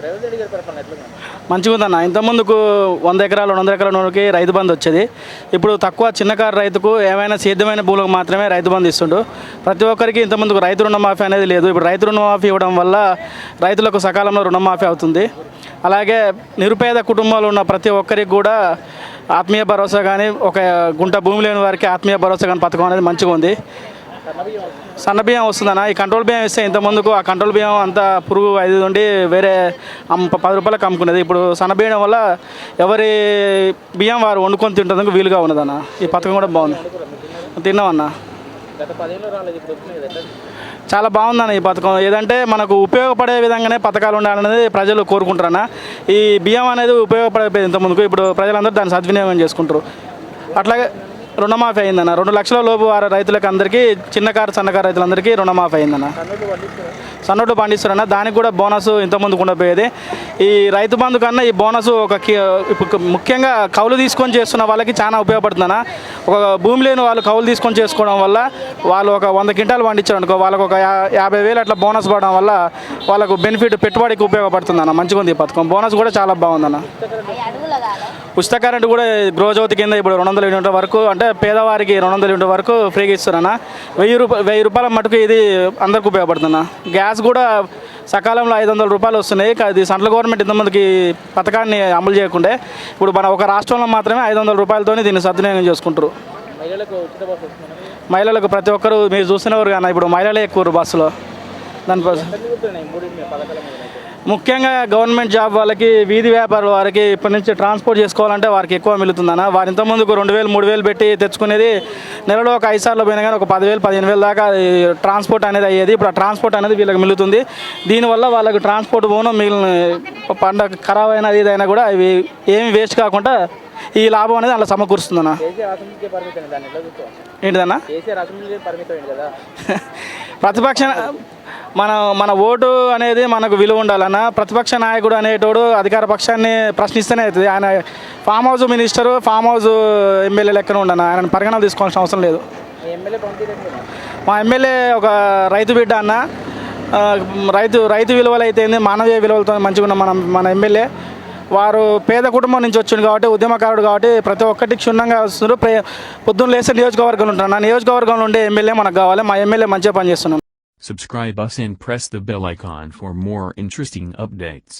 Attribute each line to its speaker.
Speaker 1: రేవంత్ రెడ్డి గారి పరిపాలన ఎట్లుంది?
Speaker 2: మంచిగా ఉందన్న. ఇంతకుముందుకు 100 ఎకరాలు 200 ఎకరాల నూనెకి రైతు బంధు వచ్చేది. ఇప్పుడు తక్కువ చిన్నకారు రైతుకు ఏమైనా సేద్యమైన భూములకు మాత్రమే రైతు బంధు ఇస్తుండు. ప్రతి ఒక్కరికి ఇంతకుముందుకు రైతు రుణమాఫీ అనేది లేదు. ఇప్పుడు రైతు రుణమాఫీ ఇవ్వడం వల్ల రైతులకు సకాలంలో రుణమాఫీ అవుతుంది. అలాగే నిరుపేద కుటుంబాలు ఉన్న ప్రతి ఒక్కరికి కూడా ఆత్మీయ భరోసా కానీ, ఒక గుంట భూమి లేని వారికి ఆత్మీయ భరోసా కానీ పథకం అనేది మంచిగా ఉంది. సన్న బియ్యం వస్తుందన్న. ఈ కంట్రోల్ బియ్యం ఇస్తే ఇంతకుముందుకు ఆ కంట్రోల్ బియ్యం అంతా పురుగు 5 నుండి వేరే 10 రూపాయలకు అమ్ముకునేది. ఇప్పుడు సన్న బియ్యం వల్ల ఎవరి బియ్యం వారు వండుకొని తింటందుకు వీలుగా ఉన్నదన్న. ఈ పథకం కూడా బాగుంది. తిన్నామన్న.
Speaker 1: గత 10 ఏళ్ళు రాలేదు, ఇప్పుడు వస్తున్నాయి కదా.
Speaker 2: చాలా బాగుందన్న ఈ పథకం. ఏదంటే మనకు ఉపయోగపడే విధంగానే పథకాలు ఉండాలనేది ప్రజలు కోరుకుంటారన్న. ఈ బియ్యం అనేది ఉపయోగపడేది ఇంతకుముందుకు, ఇప్పుడు ప్రజలందరూ దాన్ని సద్వినియోగం చేసుకుంటారు. అట్లాగే రుణమాఫీ అయిందన్న. 2 లక్షల లోపు వారి రైతులకు అందరికీ, చిన్నకారు సన్నకారు రైతులందరికీ రుణమాఫీ అయిందన్న. సన్నోడు పండిస్తారన్న. దానికి కూడా బోనస్ ఇంతకుముందుకు ఉండబోయేది. ఈ రైతు బంధు కన్నా ఈ బోనస్ ఇప్పుడు ముఖ్యంగా కౌలు తీసుకొని చేస్తున్న వాళ్ళకి చాలా ఉపయోగపడుతుందన్న. ఒక భూమి లేని వాళ్ళు కౌలు తీసుకొని చేసుకోవడం వల్ల వాళ్ళు ఒక 100 క్వింటాలు పండించారు అనుకో, వాళ్ళకు ఒక 50,000 అట్లా బోనస్ పడడం వల్ల వాళ్ళకు బెనిఫిట్, పెట్టుబడికి ఉపయోగపడుతుందన్న. మంచిగా ఉంది ఈ పథకం. బోనస్ కూడా చాలా బాగుందన్న. ఉచిత కరెంటు కూడా గృహజ్యోతి కింద ఇప్పుడు 200 యూనిట్ల వరకు, అంటే పేదవారికి 200 యూనిట్ల వరకు ఫ్రీగా ఇస్తారన్న. 1000 రూపాయల మటుకు ఇది అందరికి ఉపయోగపడుతుందన్న. గ్యాస్ కూడా సకాలంలో 500 రూపాయలు వస్తున్నాయి. అది సెంట్రల్ గవర్నమెంట్ ఇంతమందికి పథకాన్ని అమలు చేయకుండే ఇప్పుడు మన ఒక రాష్ట్రంలో మాత్రమే 500 రూపాయలతోనే దీన్ని సద్వినియోగం చేసుకుంటారు. మహిళలకు ప్రతి ఒక్కరు మీరు చూస్తున్నవారు కానీ ఇప్పుడు మహిళలే ఎక్కువ బస్సులో. దానికోసం ముఖ్యంగా గవర్నమెంట్ జాబ్ వాళ్ళకి, వీధి వ్యాపారుల వారికి ఇప్పటి నుంచి ట్రాన్స్పోర్ట్ చేసుకోవాలంటే వారికి ఎక్కువ మిగులుతుందన్న. వారి ఇంతకుముందుకు 2,000 3,000 పెట్టి తెచ్చుకునేది నెలలో ఒక 5 సార్లు పోయినా కానీ ఒక 10,000 15,000 దాకా ట్రాన్స్పోర్ట్ అనేది అయ్యేది. ఇప్పుడు ఆ ట్రాన్స్పోర్ట్ అనేది వీళ్ళకి మిగులుతుంది. దీనివల్ల వాళ్ళకి ట్రాన్స్పోర్ట్ పోను మిగిలిన పండగ ఖరాబ్ అయినా ఏదైనా కూడా ఇవి ఏమి వేస్ట్ కాకుండా ఈ లాభం అనేది అలా సమకూరుస్తుందన్న. ఏంటిదన్నా ప్రతిపక్ష మన ఓటు అనేది మనకు విలువ ఉండాలన్న. ప్రతిపక్ష నాయకుడు అనేటోడు అధికార పక్షాన్ని ప్రశ్నిస్తేనే అవుతుంది. ఆయన farm house minister, farm house MLA లెక్కన ఉండను. ఆయన పరిగణన తీసుకోవాల్సిన అవసరం లేదు. మా ఎమ్మెల్యే ఒక రైతు బిడ్డ అన్న. రైతు విలువలు అయితే మానవీయ విలువలతో మంచిగా ఉన్న మన ఎమ్మెల్యే. వారు పేద కుటుంబం నుంచి వచ్చింది కాబట్టి, ఉద్యమకారుడు కాబట్టి ప్రతి ఒక్కటి క్షుణ్ణంగా వస్తున్నారు. పొద్దున్న లేస్తే నియోజకవర్గంలో ఉంటారు. నా నియోజకవర్గంలో ఉండే ఎమ్మెల్యే మనకు కావాలి. మా ఎమ్మెల్యే మంచిగా పనిచేస్తున్నాం.
Speaker 3: Subscribe us and press the bell icon for more interesting updates.